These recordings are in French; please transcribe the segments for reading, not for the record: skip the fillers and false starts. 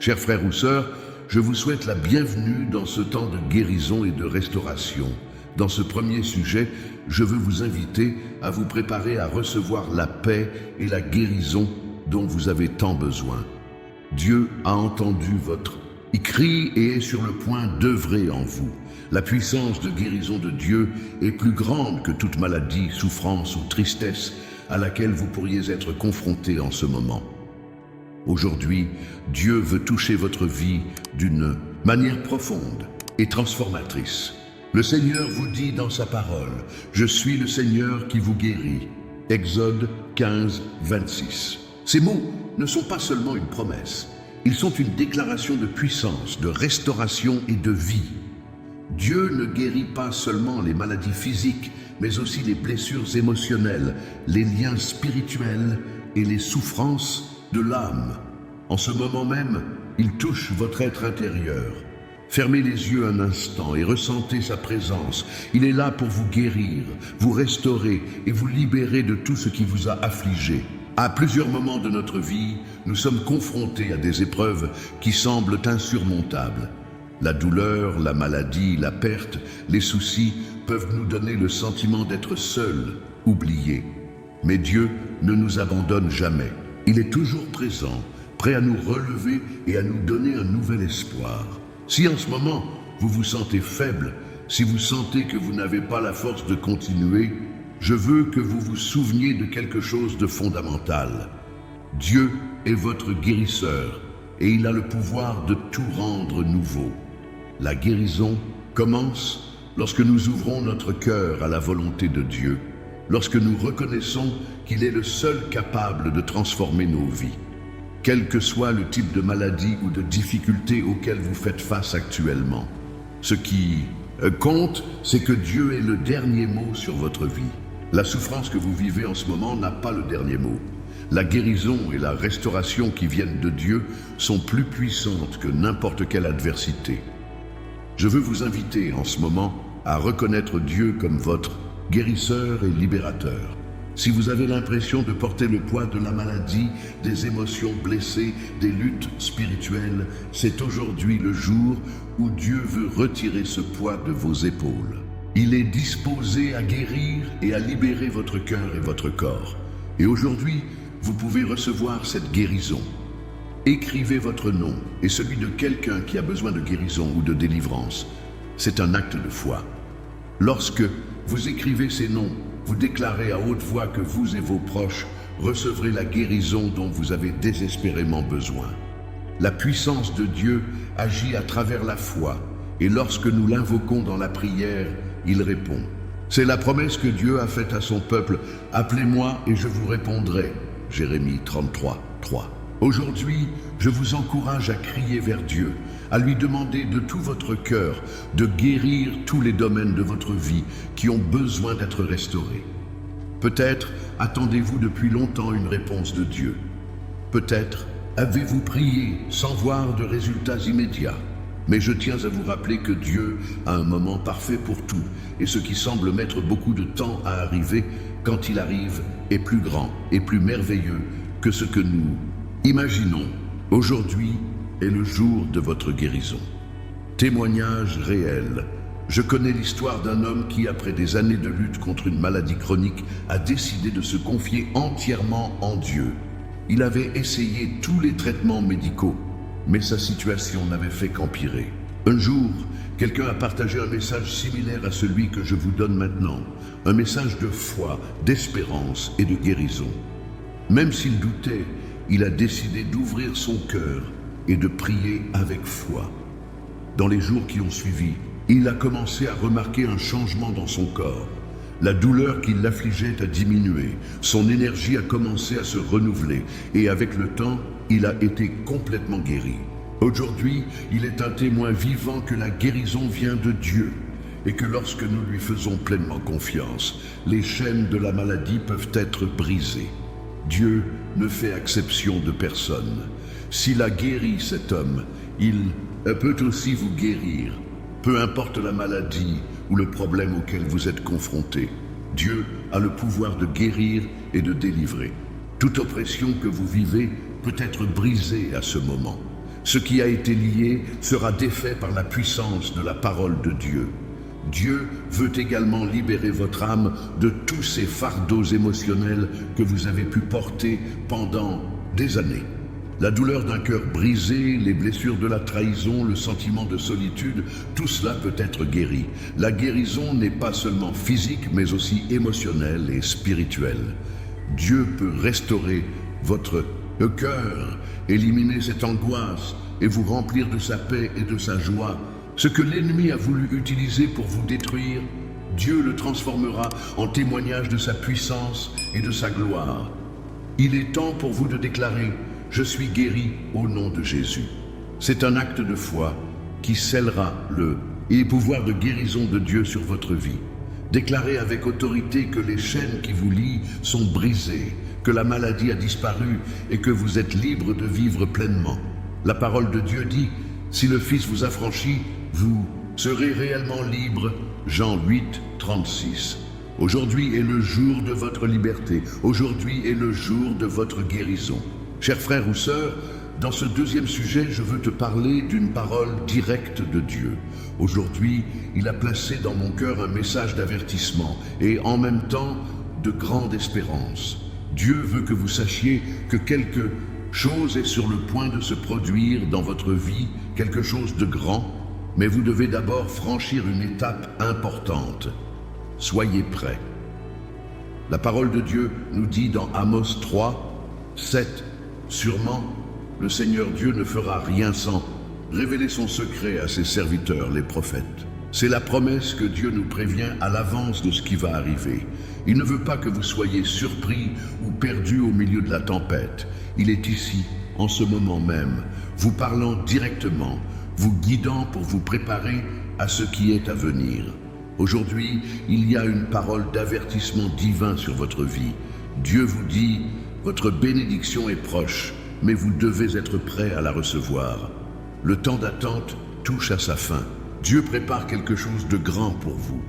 Chers frères ou sœurs, je vous souhaite la bienvenue dans ce temps de guérison et de restauration. Dans ce premier sujet, je veux vous inviter à vous préparer à recevoir la paix et la guérison dont vous avez tant besoin. Dieu a entendu votre cri et est sur le point d'œuvrer en vous. La puissance de guérison de Dieu est plus grande que toute maladie, souffrance ou tristesse à laquelle vous pourriez être confrontés en ce moment. Aujourd'hui, Dieu veut toucher votre vie d'une manière profonde et transformatrice. Le Seigneur vous dit dans sa parole, « Je suis le Seigneur qui vous guérit ». Exode 15, 26. Ces mots ne sont pas seulement une promesse, ils sont une déclaration de puissance, de restauration et de vie. Dieu ne guérit pas seulement les maladies physiques, mais aussi les blessures émotionnelles, les liens spirituels et les souffrances de l'âme. En ce moment même, il touche votre être intérieur. Fermez les yeux un instant et ressentez sa présence. Il est là pour vous guérir, vous restaurer et vous libérer de tout ce qui vous a affligé. À plusieurs moments de notre vie, nous sommes confrontés à des épreuves qui semblent insurmontables. La douleur, la maladie, la perte, les soucis peuvent nous donner le sentiment d'être seuls, oubliés. Mais Dieu ne nous abandonne jamais. Il est toujours présent, prêt à nous relever et à nous donner un nouvel espoir. Si en ce moment, vous vous sentez faible, si vous sentez que vous n'avez pas la force de continuer, je veux que vous vous souveniez de quelque chose de fondamental. Dieu est votre guérisseur et il a le pouvoir de tout rendre nouveau. La guérison commence lorsque nous ouvrons notre cœur à la volonté de Dieu, lorsque nous reconnaissons qu'il est le seul capable de transformer nos vies. Quel que soit le type de maladie ou de difficulté auquel vous faites face actuellement, ce qui compte, c'est que Dieu ait le dernier mot sur votre vie. La souffrance que vous vivez en ce moment n'a pas le dernier mot. La guérison et la restauration qui viennent de Dieu sont plus puissantes que n'importe quelle adversité. Je veux vous inviter en ce moment à reconnaître Dieu comme votre guérisseur et libérateur. Si vous avez l'impression de porter le poids de la maladie, des émotions blessées, des luttes spirituelles, c'est aujourd'hui le jour où Dieu veut retirer ce poids de vos épaules. Il est disposé à guérir et à libérer votre cœur et votre corps. Et aujourd'hui, vous pouvez recevoir cette guérison. Écrivez votre nom et celui de quelqu'un qui a besoin de guérison ou de délivrance. C'est un acte de foi. Lorsque vous écrivez ces noms, vous déclarez à haute voix que vous et vos proches recevrez la guérison dont vous avez désespérément besoin. La puissance de Dieu agit à travers la foi, et lorsque nous l'invoquons dans la prière, il répond. C'est la promesse que Dieu a faite à son peuple, « Appelez-moi et je vous répondrai » Jérémie 33, 3. Aujourd'hui, je vous encourage à crier vers Dieu, à lui demander de tout votre cœur de guérir tous les domaines de votre vie qui ont besoin d'être restaurés. Peut-être attendez-vous depuis longtemps une réponse de Dieu. Peut-être avez-vous prié sans voir de résultats immédiats. Mais je tiens à vous rappeler que Dieu a un moment parfait pour tout, et ce qui semble mettre beaucoup de temps à arriver, quand il arrive, est plus grand et plus merveilleux que ce que nous imaginons. Aujourd'hui est le jour de votre guérison. Témoignage réel. Je connais l'histoire d'un homme qui, après des années de lutte contre une maladie chronique, a décidé de se confier entièrement en Dieu. Il avait essayé tous les traitements médicaux, mais sa situation n'avait fait qu'empirer. Un jour, quelqu'un a partagé un message similaire à celui que je vous donne maintenant, un message de foi, d'espérance et de guérison. Même s'il doutait, il a décidé d'ouvrir son cœur et de prier avec foi. Dans les jours qui ont suivi, il a commencé à remarquer un changement dans son corps. La douleur qui l'affligeait a diminué, son énergie a commencé à se renouveler et avec le temps, il a été complètement guéri. Aujourd'hui, il est un témoin vivant que la guérison vient de Dieu et que lorsque nous lui faisons pleinement confiance, les chaînes de la maladie peuvent être brisées. Dieu ne fait exception de personne. S'il a guéri cet homme, il peut aussi vous guérir. Peu importe la maladie ou le problème auquel vous êtes confronté, Dieu a le pouvoir de guérir et de délivrer. Toute oppression que vous vivez peut être brisée à ce moment. Ce qui a été lié sera défait par la puissance de la parole de Dieu. Dieu veut également libérer votre âme de tous ces fardeaux émotionnels que vous avez pu porter pendant des années. La douleur d'un cœur brisé, les blessures de la trahison, le sentiment de solitude, tout cela peut être guéri. La guérison n'est pas seulement physique, mais aussi émotionnelle et spirituelle. Dieu peut restaurer votre cœur, éliminer cette angoisse et vous remplir de sa paix et de sa joie. Ce que l'ennemi a voulu utiliser pour vous détruire, Dieu le transformera en témoignage de sa puissance et de sa gloire. Il est temps pour vous de déclarer « Je suis guéri au nom de Jésus ». C'est un acte de foi qui scellera le pouvoir de guérison de Dieu sur votre vie. Déclarez avec autorité que les chaînes qui vous lient sont brisées, que la maladie a disparu et que vous êtes libre de vivre pleinement. La parole de Dieu dit « Si le Fils vous affranchit, vous serez réellement libre ». Jean 8, 36. Aujourd'hui est le jour de votre liberté. Aujourd'hui est le jour de votre guérison. Chers frères ou sœurs, dans ce deuxième sujet, je veux te parler d'une parole directe de Dieu. Aujourd'hui, il a placé dans mon cœur un message d'avertissement et en même temps de grande espérance. Dieu veut que vous sachiez que quelque chose est sur le point de se produire dans votre vie, quelque chose de grand, mais vous devez d'abord franchir une étape importante. Soyez prêts. La parole de Dieu nous dit dans Amos 3, 7, « Sûrement, le Seigneur Dieu ne fera rien sans révéler son secret à ses serviteurs, les prophètes. » C'est la promesse que Dieu nous prévient à l'avance de ce qui va arriver. Il ne veut pas que vous soyez surpris ou perdus au milieu de la tempête. Il est ici, en ce moment même, vous parlant directement, vous guidant pour vous préparer à ce qui est à venir. Aujourd'hui, il y a une parole d'avertissement divin sur votre vie. Dieu vous dit, votre bénédiction est proche, mais vous devez être prêt à la recevoir. Le temps d'attente touche à sa fin. Dieu prépare quelque chose de grand pour vous,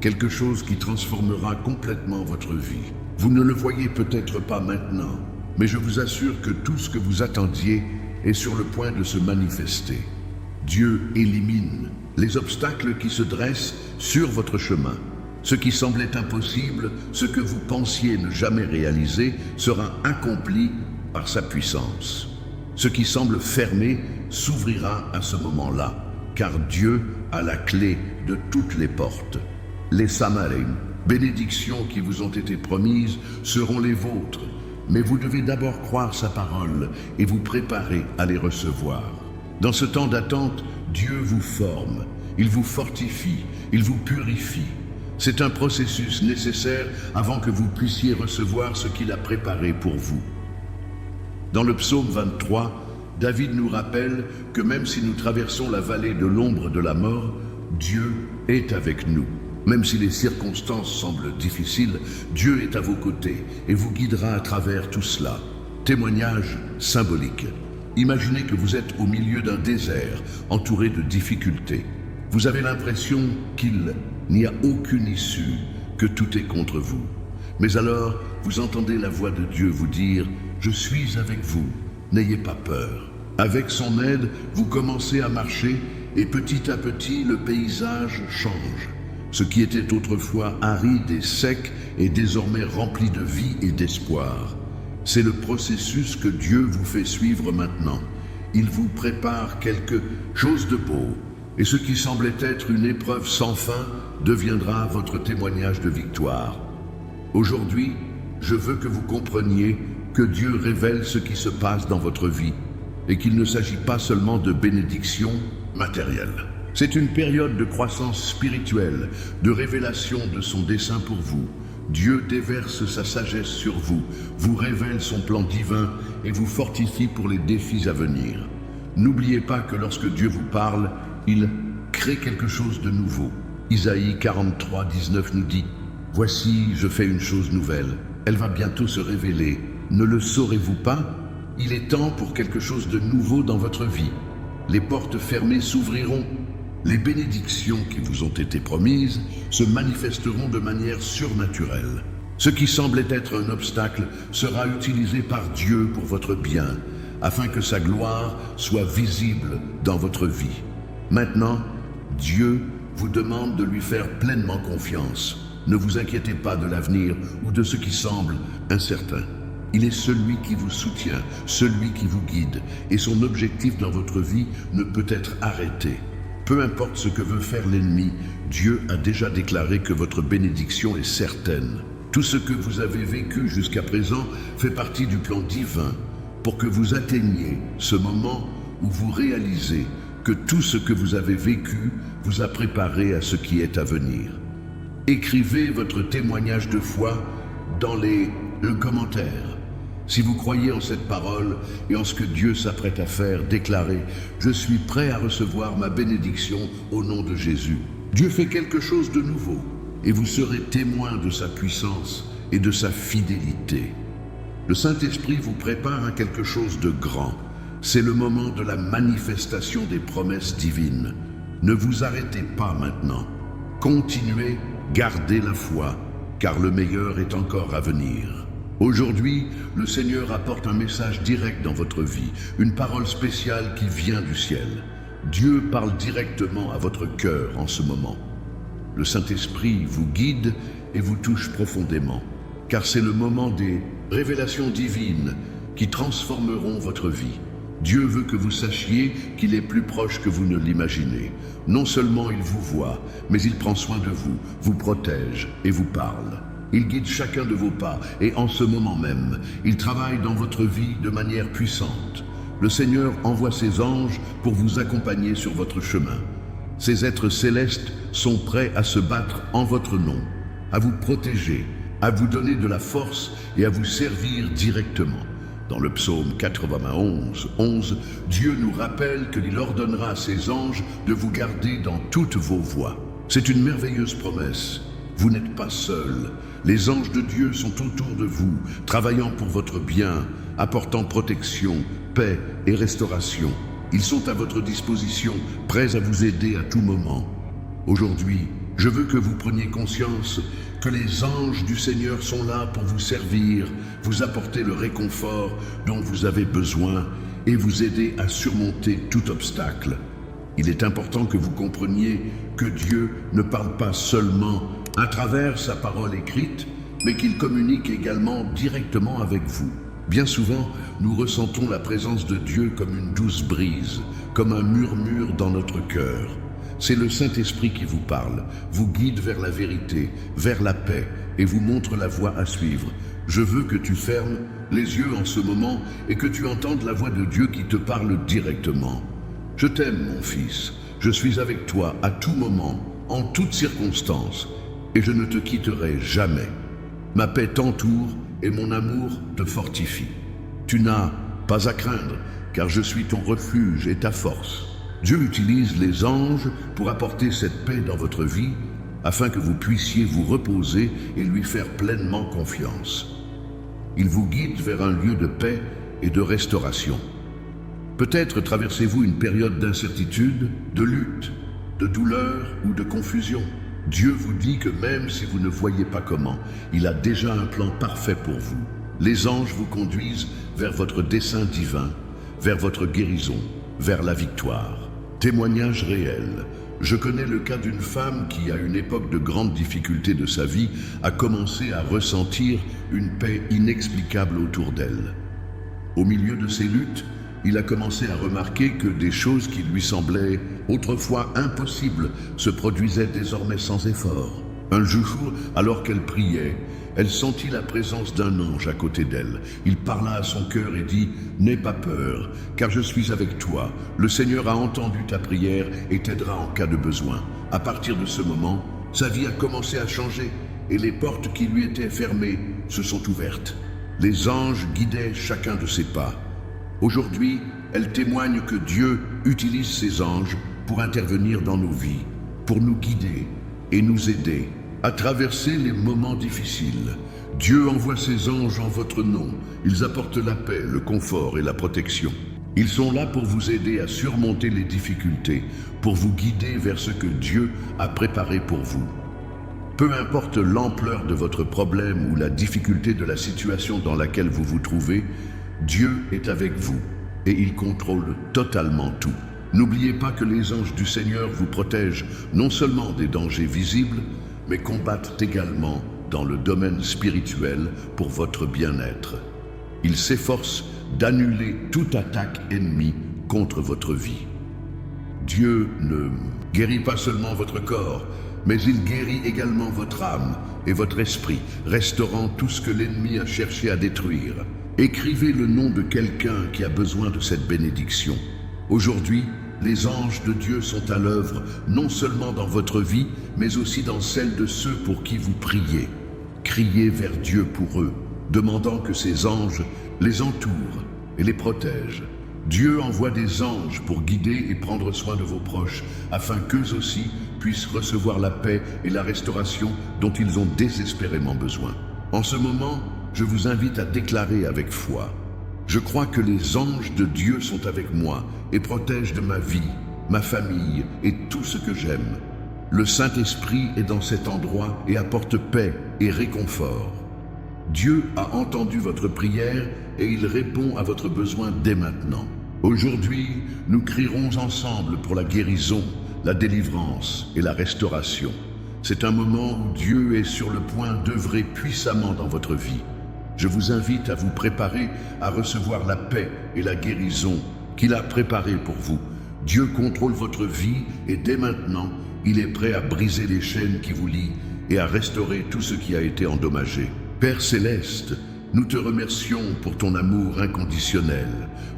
quelque chose qui transformera complètement votre vie. Vous ne le voyez peut-être pas maintenant, mais je vous assure que tout ce que vous attendiez est sur le point de se manifester. Dieu élimine les obstacles qui se dressent sur votre chemin. Ce qui semblait impossible, ce que vous pensiez ne jamais réaliser, sera accompli par sa puissance. Ce qui semble fermé s'ouvrira à ce moment-là, car Dieu a la clé de toutes les portes. Les Samarim, bénédictions qui vous ont été promises, seront les vôtres, mais vous devez d'abord croire sa parole et vous préparer à les recevoir. Dans ce temps d'attente, Dieu vous forme, il vous fortifie, il vous purifie. C'est un processus nécessaire avant que vous puissiez recevoir ce qu'il a préparé pour vous. Dans le psaume 23, David nous rappelle que même si nous traversons la vallée de l'ombre de la mort, Dieu est avec nous. Même si les circonstances semblent difficiles, Dieu est à vos côtés et vous guidera à travers tout cela. Témoignage symbolique. Imaginez que vous êtes au milieu d'un désert, entouré de difficultés. Vous avez l'impression qu'il n'y a aucune issue, que tout est contre vous. Mais alors, vous entendez la voix de Dieu vous dire « Je suis avec vous, n'ayez pas peur ». Avec son aide, vous commencez à marcher et petit à petit, le paysage change. Ce qui était autrefois aride et sec est désormais rempli de vie et d'espoir. C'est le processus que Dieu vous fait suivre maintenant. Il vous prépare quelque chose de beau. Et ce qui semblait être une épreuve sans fin deviendra votre témoignage de victoire. Aujourd'hui, je veux que vous compreniez que Dieu révèle ce qui se passe dans votre vie et qu'il ne s'agit pas seulement de bénédictions matérielles. C'est une période de croissance spirituelle, de révélation de son dessein pour vous. Dieu déverse sa sagesse sur vous, vous révèle son plan divin et vous fortifie pour les défis à venir. N'oubliez pas que lorsque Dieu vous parle, il crée quelque chose de nouveau. Isaïe 43, 19 nous dit « Voici, je fais une chose nouvelle. Elle va bientôt se révéler. Ne le saurez-vous pas? Il est temps pour quelque chose de nouveau dans votre vie. Les portes fermées s'ouvriront. Les bénédictions qui vous ont été promises se manifesteront de manière surnaturelle. Ce qui semblait être un obstacle sera utilisé par Dieu pour votre bien. afin que sa gloire soit visible dans votre vie. Maintenant, Dieu vous demande de lui faire pleinement confiance. Ne vous inquiétez pas de l'avenir ou de ce qui semble incertain. Il est celui qui vous soutient, celui qui vous guide, et son objectif dans votre vie ne peut être arrêté. Peu importe ce que veut faire l'ennemi, Dieu a déjà déclaré que votre bénédiction est certaine. Tout ce que vous avez vécu jusqu'à présent fait partie du plan divin pour que vous atteigniez ce moment où vous réalisez que tout ce que vous avez vécu vous a préparé à ce qui est à venir. Écrivez votre témoignage de foi dans le commentaire. Si vous croyez en cette parole et en ce que Dieu s'apprête à faire, déclarez « Je suis prêt à recevoir ma bénédiction au nom de Jésus ». Dieu fait quelque chose de nouveau et vous serez témoin de sa puissance et de sa fidélité. Le Saint-Esprit vous prépare à quelque chose de grand. C'est le moment de la manifestation des promesses divines. Ne vous arrêtez pas maintenant. Continuez, gardez la foi, car le meilleur est encore à venir. Aujourd'hui, le Seigneur apporte un message direct dans votre vie, une parole spéciale qui vient du ciel. Dieu parle directement à votre cœur en ce moment. Le Saint-Esprit vous guide et vous touche profondément, car c'est le moment des révélations divines qui transformeront votre vie. Dieu veut que vous sachiez qu'il est plus proche que vous ne l'imaginez. Non seulement il vous voit, mais il prend soin de vous, vous protège et vous parle. Il guide chacun de vos pas et en ce moment même, il travaille dans votre vie de manière puissante. Le Seigneur envoie ses anges pour vous accompagner sur votre chemin. Ces êtres célestes sont prêts à se battre en votre nom, à vous protéger, à vous donner de la force et à vous servir directement. Dans le psaume 91, 11, Dieu nous rappelle qu'il ordonnera à ses anges de vous garder dans toutes vos voies. C'est une merveilleuse promesse. Vous n'êtes pas seul. Les anges de Dieu sont autour de vous, travaillant pour votre bien, apportant protection, paix et restauration. Ils sont à votre disposition, prêts à vous aider à tout moment. Aujourd'hui, je veux que vous preniez conscience que les anges du Seigneur sont là pour vous servir, vous apporter le réconfort dont vous avez besoin et vous aider à surmonter tout obstacle. Il est important que vous compreniez que Dieu ne parle pas seulement à travers sa parole écrite, mais qu'il communique également directement avec vous. Bien souvent, nous ressentons la présence de Dieu comme une douce brise, comme un murmure dans notre cœur. C'est le Saint-Esprit qui vous parle, vous guide vers la vérité, vers la paix et vous montre la voie à suivre. Je veux que tu fermes les yeux en ce moment et que tu entendes la voix de Dieu qui te parle directement. Je t'aime, mon fils. Je suis avec toi à tout moment, en toutes circonstances, et je ne te quitterai jamais. Ma paix t'entoure et mon amour te fortifie. Tu n'as pas à craindre, car je suis ton refuge et ta force. Dieu utilise les anges pour apporter cette paix dans votre vie, afin que vous puissiez vous reposer et lui faire pleinement confiance. Il vous guide vers un lieu de paix et de restauration. Peut-être traversez-vous une période d'incertitude, de lutte, de douleur ou de confusion. Dieu vous dit que même si vous ne voyez pas comment, il a déjà un plan parfait pour vous. Les anges vous conduisent vers votre dessein divin, vers votre guérison, vers la victoire. Témoignage réel. Je connais le cas d'une femme qui, à une époque de grandes difficultés de sa vie, a commencé à ressentir une paix inexplicable autour d'elle. Au milieu de ses luttes, il a commencé à remarquer que des choses qui lui semblaient autrefois impossibles se produisaient désormais sans effort. Un jour, alors qu'elle priait, elle sentit la présence d'un ange à côté d'elle. Il parla à son cœur et dit « N'aie pas peur, car je suis avec toi. Le Seigneur a entendu ta prière et t'aidera en cas de besoin. » À partir de ce moment, sa vie a commencé à changer et les portes qui lui étaient fermées se sont ouvertes. Les anges guidaient chacun de ses pas. Aujourd'hui, elle témoigne que Dieu utilise ses anges pour intervenir dans nos vies, pour nous guider et nous aider à traverser les moments difficiles. Dieu envoie ses anges en votre nom. Ils apportent la paix, le confort et la protection. Ils sont là pour vous aider à surmonter les difficultés, pour vous guider vers ce que Dieu a préparé pour vous. Peu importe l'ampleur de votre problème ou la difficulté de la situation dans laquelle vous vous trouvez, Dieu est avec vous. et il contrôle totalement tout. N'oubliez pas que les anges du Seigneur vous protègent non seulement des dangers visibles, mais combattent également dans le domaine spirituel pour votre bien-être. Ils s'efforcent d'annuler toute attaque ennemie contre votre vie. Dieu ne guérit pas seulement votre corps, mais il guérit également votre âme et votre esprit, restaurant tout ce que l'ennemi a cherché à détruire. Écrivez le nom de quelqu'un qui a besoin de cette bénédiction. Aujourd'hui, les anges de Dieu sont à l'œuvre, non seulement dans votre vie, mais aussi dans celle de ceux pour qui vous priez. Criez vers Dieu pour eux, demandant que ces anges les entourent et les protègent. Dieu envoie des anges pour guider et prendre soin de vos proches, afin qu'eux aussi puissent recevoir la paix et la restauration dont ils ont désespérément besoin. En ce moment, je vous invite à déclarer avec foi: je crois que les anges de Dieu sont avec moi et protègent de ma vie, ma famille et tout ce que j'aime. Le Saint-Esprit est dans cet endroit et apporte paix et réconfort. Dieu a entendu votre prière et il répond à votre besoin dès maintenant. Aujourd'hui, nous crierons ensemble pour la guérison, la délivrance et la restauration. C'est un moment où Dieu est sur le point d'œuvrer puissamment dans votre vie. Je vous invite à vous préparer à recevoir la paix et la guérison qu'il a préparée pour vous. Dieu contrôle votre vie et dès maintenant, il est prêt à briser les chaînes qui vous lient et à restaurer tout ce qui a été endommagé. Père Céleste, nous te remercions pour ton amour inconditionnel,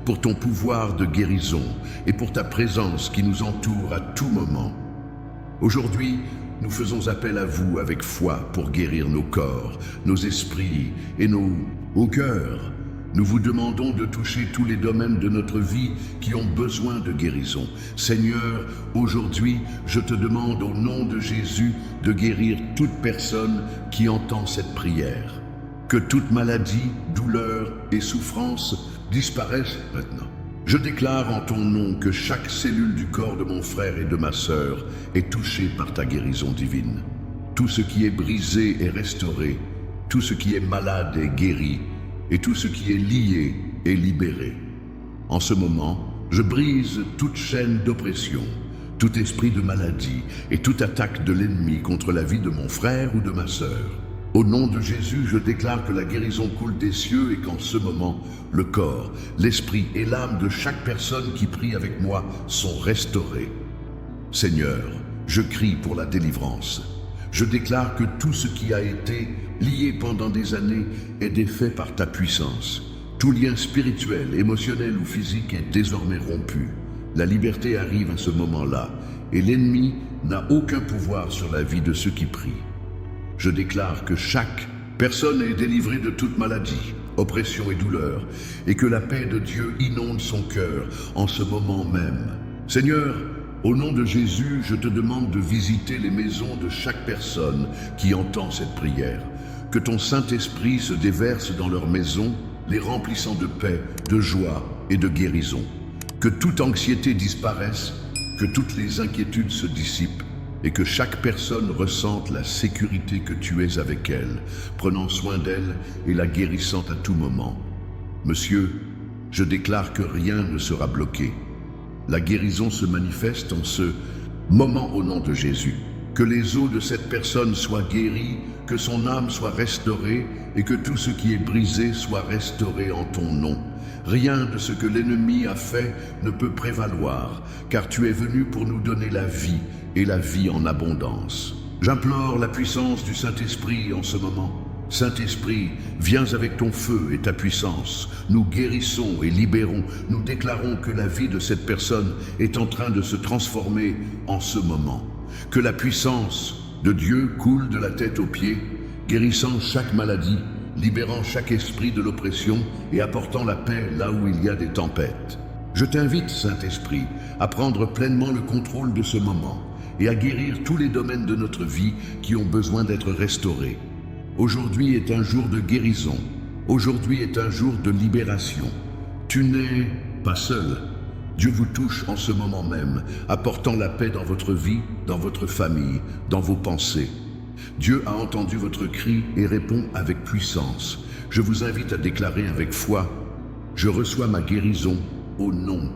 pour ton pouvoir de guérison et pour ta présence qui nous entoure à tout moment. Aujourd'hui, nous faisons appel à vous avec foi pour guérir nos corps, nos esprits et nos cœurs. Nous vous demandons de toucher tous les domaines de notre vie qui ont besoin de guérison. Seigneur, aujourd'hui, je te demande au nom de Jésus de guérir toute personne qui entend cette prière. Que toute maladie, douleur et souffrance disparaissent maintenant. Je déclare en ton nom que chaque cellule du corps de mon frère et de ma sœur est touchée par ta guérison divine. Tout ce qui est brisé est restauré, tout ce qui est malade est guéri, et tout ce qui est lié est libéré. En ce moment, je brise toute chaîne d'oppression, tout esprit de maladie et toute attaque de l'ennemi contre la vie de mon frère ou de ma sœur. Au nom de Jésus, je déclare que la guérison coule des cieux et qu'en ce moment, le corps, l'esprit et l'âme de chaque personne qui prie avec moi sont restaurés. Seigneur, je crie pour la délivrance. Je déclare que tout ce qui a été lié pendant des années est défait par ta puissance. Tout lien spirituel, émotionnel ou physique est désormais rompu. La liberté arrive à ce moment-là et l'ennemi n'a aucun pouvoir sur la vie de ceux qui prient. Je déclare que chaque personne est délivrée de toute maladie, oppression et douleur, et que la paix de Dieu inonde son cœur en ce moment même. Seigneur, au nom de Jésus, je te demande de visiter les maisons de chaque personne qui entend cette prière. Que ton Saint-Esprit se déverse dans leurs maisons, les remplissant de paix, de joie et de guérison. Que toute anxiété disparaisse, que toutes les inquiétudes se dissipent, et que chaque personne ressente la sécurité que tu es avec elle, prenant soin d'elle et la guérissant à tout moment. Monsieur, je déclare que rien ne sera bloqué. La guérison se manifeste en ce moment au nom de Jésus. Que les os de cette personne soient guéris, que son âme soit restaurée et que tout ce qui est brisé soit restauré en ton nom. Rien de ce que l'ennemi a fait ne peut prévaloir, car tu es venu pour nous donner la vie et la vie en abondance. J'implore la puissance du Saint-Esprit en ce moment. Saint-Esprit, viens avec ton feu et ta puissance. Nous guérissons et libérons. Nous déclarons que la vie de cette personne est en train de se transformer en ce moment. Que la puissance de Dieu coule de la tête aux pieds, guérissant chaque maladie, libérant chaque esprit de l'oppression et apportant la paix là où il y a des tempêtes. Je t'invite, Saint-Esprit, à prendre pleinement le contrôle de ce moment et à guérir tous les domaines de notre vie qui ont besoin d'être restaurés. Aujourd'hui est un jour de guérison. Aujourd'hui est un jour de libération. Tu n'es pas seul. Dieu vous touche en ce moment même, apportant la paix dans votre vie, dans votre famille, dans vos pensées. Dieu a entendu votre cri et répond avec puissance. Je vous invite à déclarer avec foi: je reçois ma guérison, au nom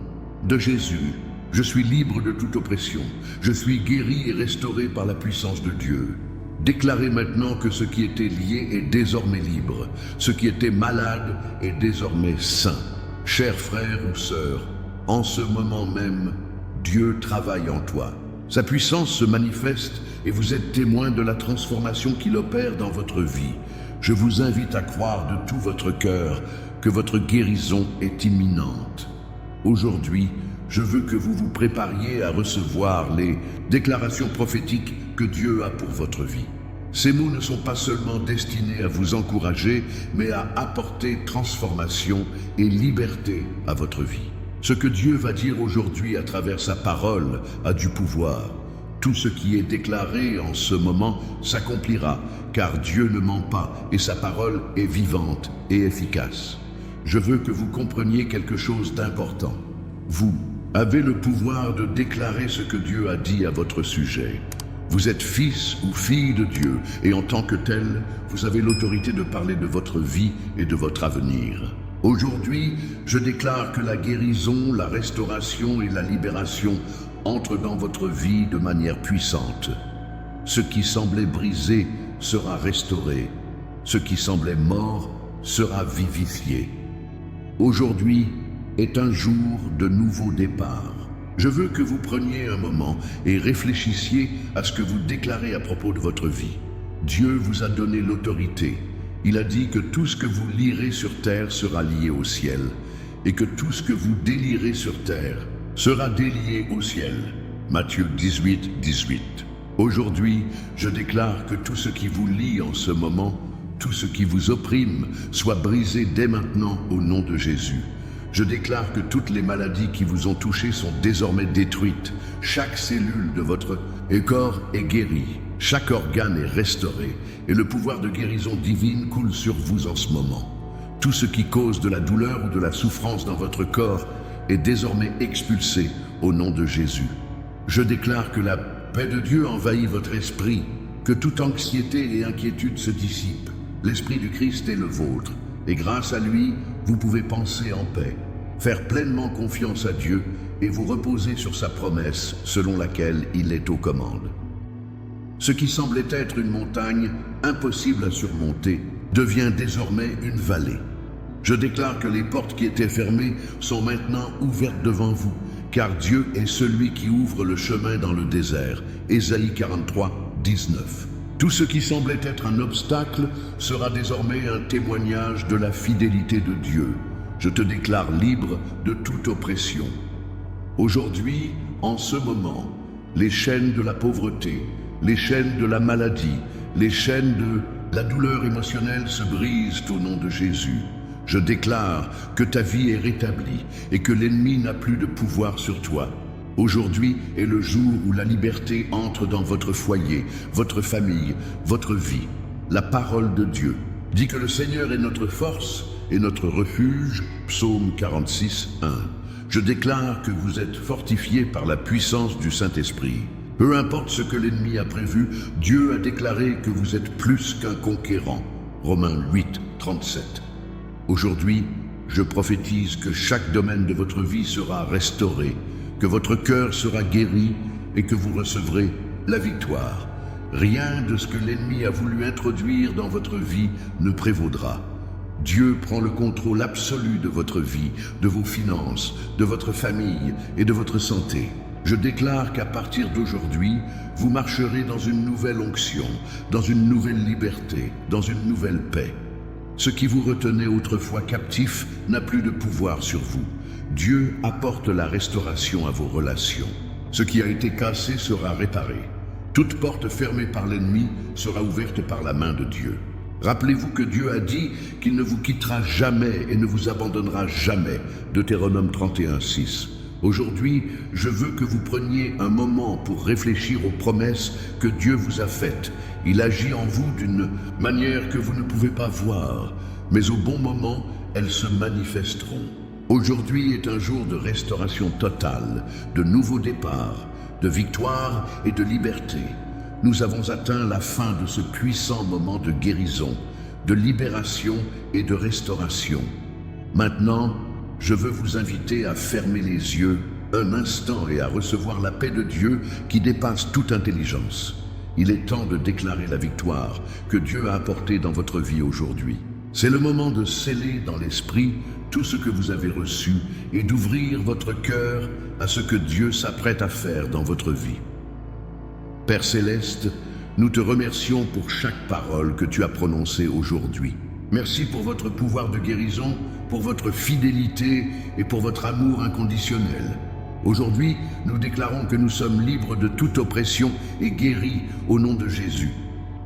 de Jésus. Je suis libre de toute oppression. Je suis guéri et restauré par la puissance de Dieu. Déclarez maintenant que ce qui était lié est désormais libre. Ce qui était malade est désormais sain. Chers frères ou sœurs, en ce moment même, Dieu travaille en toi. Sa puissance se manifeste et vous êtes témoin de la transformation qu'il opère dans votre vie. Je vous invite à croire de tout votre cœur que votre guérison est imminente. Aujourd'hui, je veux que vous vous prépariez à recevoir les déclarations prophétiques que Dieu a pour votre vie. Ces mots ne sont pas seulement destinés à vous encourager, mais à apporter transformation et liberté à votre vie. Ce que Dieu va dire aujourd'hui à travers sa parole a du pouvoir. Tout ce qui est déclaré en ce moment s'accomplira, car Dieu ne ment pas et sa parole est vivante et efficace. Je veux que vous compreniez quelque chose d'important. Vous avez le pouvoir de déclarer ce que Dieu a dit à votre sujet. Vous êtes fils ou fille de Dieu et en tant que tel, vous avez l'autorité de parler de votre vie et de votre avenir. Aujourd'hui, je déclare que la guérison, la restauration et la libération entrent dans votre vie de manière puissante. Ce qui semblait brisé sera restauré. Ce qui semblait mort sera vivifié. Aujourd'hui est un jour de nouveau départ. Je veux que vous preniez un moment et réfléchissiez à ce que vous déclarez à propos de votre vie. Dieu vous a donné l'autorité. Il a dit que tout ce que vous lirez sur terre sera lié au ciel et que tout ce que vous délirez sur terre sera délié au ciel. Matthieu 18, 18. Aujourd'hui, je déclare que tout ce qui vous lie en ce moment, tout ce qui vous opprime, soit brisé dès maintenant au nom de Jésus. Je déclare que toutes les maladies qui vous ont touché sont désormais détruites. Chaque cellule de votre corps est guérie. Chaque organe est restauré et le pouvoir de guérison divine coule sur vous en ce moment. Tout ce qui cause de la douleur ou de la souffrance dans votre corps est désormais expulsé au nom de Jésus. Je déclare que la paix de Dieu envahit votre esprit, que toute anxiété et inquiétude se dissipent. L'Esprit du Christ est le vôtre et grâce à lui, vous pouvez penser en paix, faire pleinement confiance à Dieu et vous reposer sur sa promesse selon laquelle il est aux commandes. Ce qui semblait être une montagne impossible à surmonter devient désormais une vallée. Je déclare que les portes qui étaient fermées sont maintenant ouvertes devant vous, car Dieu est celui qui ouvre le chemin dans le désert. Ésaïe 43, 19. Tout ce qui semblait être un obstacle sera désormais un témoignage de la fidélité de Dieu. Je te déclare libre de toute oppression. Aujourd'hui, en ce moment, les chaînes de la pauvreté, les chaînes de la maladie, les chaînes de la douleur émotionnelle se brisent au nom de Jésus. Je déclare que ta vie est rétablie et que l'ennemi n'a plus de pouvoir sur toi. Aujourd'hui est le jour où la liberté entre dans votre foyer, votre famille, votre vie. La parole de Dieu dit que le Seigneur est notre force et notre refuge. Psaume 46, 1. Je déclare que vous êtes fortifiés par la puissance du Saint-Esprit. Peu importe ce que l'ennemi a prévu, Dieu a déclaré que vous êtes plus qu'un conquérant. Romains 8, 37. Aujourd'hui, je prophétise que chaque domaine de votre vie sera restauré, que votre cœur sera guéri et que vous recevrez la victoire. Rien de ce que l'ennemi a voulu introduire dans votre vie ne prévaudra. Dieu prend le contrôle absolu de votre vie, de vos finances, de votre famille et de votre santé. Je déclare qu'à partir d'aujourd'hui, vous marcherez dans une nouvelle onction, dans une nouvelle liberté, dans une nouvelle paix. Ce qui vous retenait autrefois captif n'a plus de pouvoir sur vous. Dieu apporte la restauration à vos relations. Ce qui a été cassé sera réparé. Toute porte fermée par l'ennemi sera ouverte par la main de Dieu. Rappelez-vous que Dieu a dit qu'il ne vous quittera jamais et ne vous abandonnera jamais. Deutéronome 31, 6. Aujourd'hui, je veux que vous preniez un moment pour réfléchir aux promesses que Dieu vous a faites. Il agit en vous d'une manière que vous ne pouvez pas voir, mais au bon moment, elles se manifesteront. Aujourd'hui est un jour de restauration totale, de nouveau départ, de victoire et de liberté. Nous avons atteint la fin de ce puissant moment de guérison, de libération et de restauration. Maintenant, je veux vous inviter à fermer les yeux un instant et à recevoir la paix de Dieu qui dépasse toute intelligence. Il est temps de déclarer la victoire que Dieu a apportée dans votre vie aujourd'hui. C'est le moment de sceller dans l'esprit tout ce que vous avez reçu et d'ouvrir votre cœur à ce que Dieu s'apprête à faire dans votre vie. Père Céleste, nous te remercions pour chaque parole que tu as prononcée aujourd'hui. Merci pour votre pouvoir de guérison, pour votre fidélité et pour votre amour inconditionnel. Aujourd'hui, nous déclarons que nous sommes libres de toute oppression et guéris au nom de Jésus.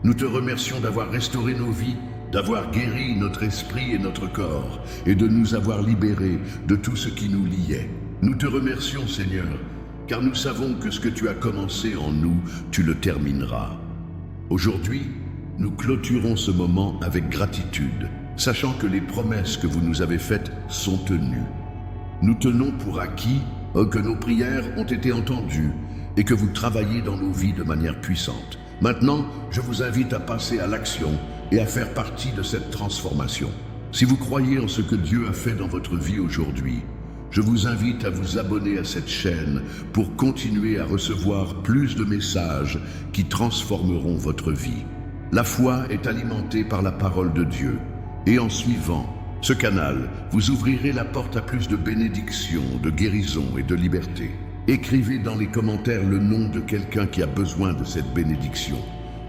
Nous te remercions d'avoir restauré nos vies, d'avoir guéri notre esprit et notre corps, et de nous avoir libérés de tout ce qui nous liait. Nous te remercions, Seigneur, car nous savons que ce que tu as commencé en nous, tu le termineras. Aujourd'hui, nous clôturons ce moment avec gratitude, sachant que les promesses que vous nous avez faites sont tenues. Nous tenons pour acquis que nos prières ont été entendues et que vous travaillez dans nos vies de manière puissante. Maintenant, je vous invite à passer à l'action et à faire partie de cette transformation. Si vous croyez en ce que Dieu a fait dans votre vie aujourd'hui, je vous invite à vous abonner à cette chaîne pour continuer à recevoir plus de messages qui transformeront votre vie. La foi est alimentée par la parole de Dieu et en suivant ce canal, vous ouvrirez la porte à plus de bénédictions, de guérison et de liberté. Écrivez dans les commentaires le nom de quelqu'un qui a besoin de cette bénédiction.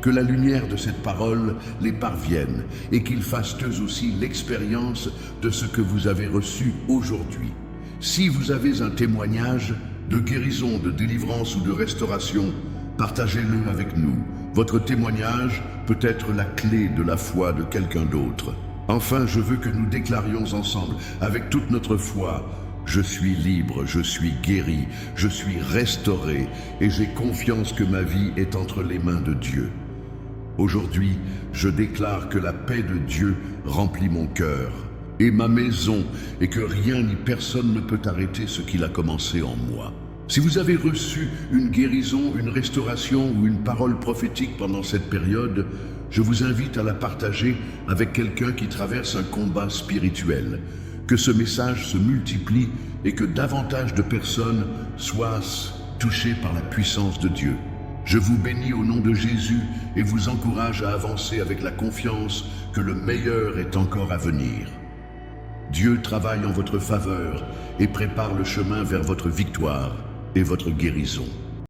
Que la lumière de cette parole les parvienne et qu'ils fassent eux aussi l'expérience de ce que vous avez reçu aujourd'hui. Si vous avez un témoignage de guérison, de délivrance ou de restauration, partagez-le avec nous. Votre témoignage peut être la clé de la foi de quelqu'un d'autre. Enfin, je veux que nous déclarions ensemble, avec toute notre foi, je suis libre, je suis guéri, je suis restauré et j'ai confiance que ma vie est entre les mains de Dieu. Aujourd'hui, je déclare que la paix de Dieu remplit mon cœur et ma maison et que rien ni personne ne peut arrêter ce qu'il a commencé en moi. Si vous avez reçu une guérison, une restauration ou une parole prophétique pendant cette période, je vous invite à la partager avec quelqu'un qui traverse un combat spirituel. Que ce message se multiplie et que davantage de personnes soient touchées par la puissance de Dieu. Je vous bénis au nom de Jésus et vous encourage à avancer avec la confiance que le meilleur est encore à venir. Dieu travaille en votre faveur et prépare le chemin vers votre victoire et votre guérison.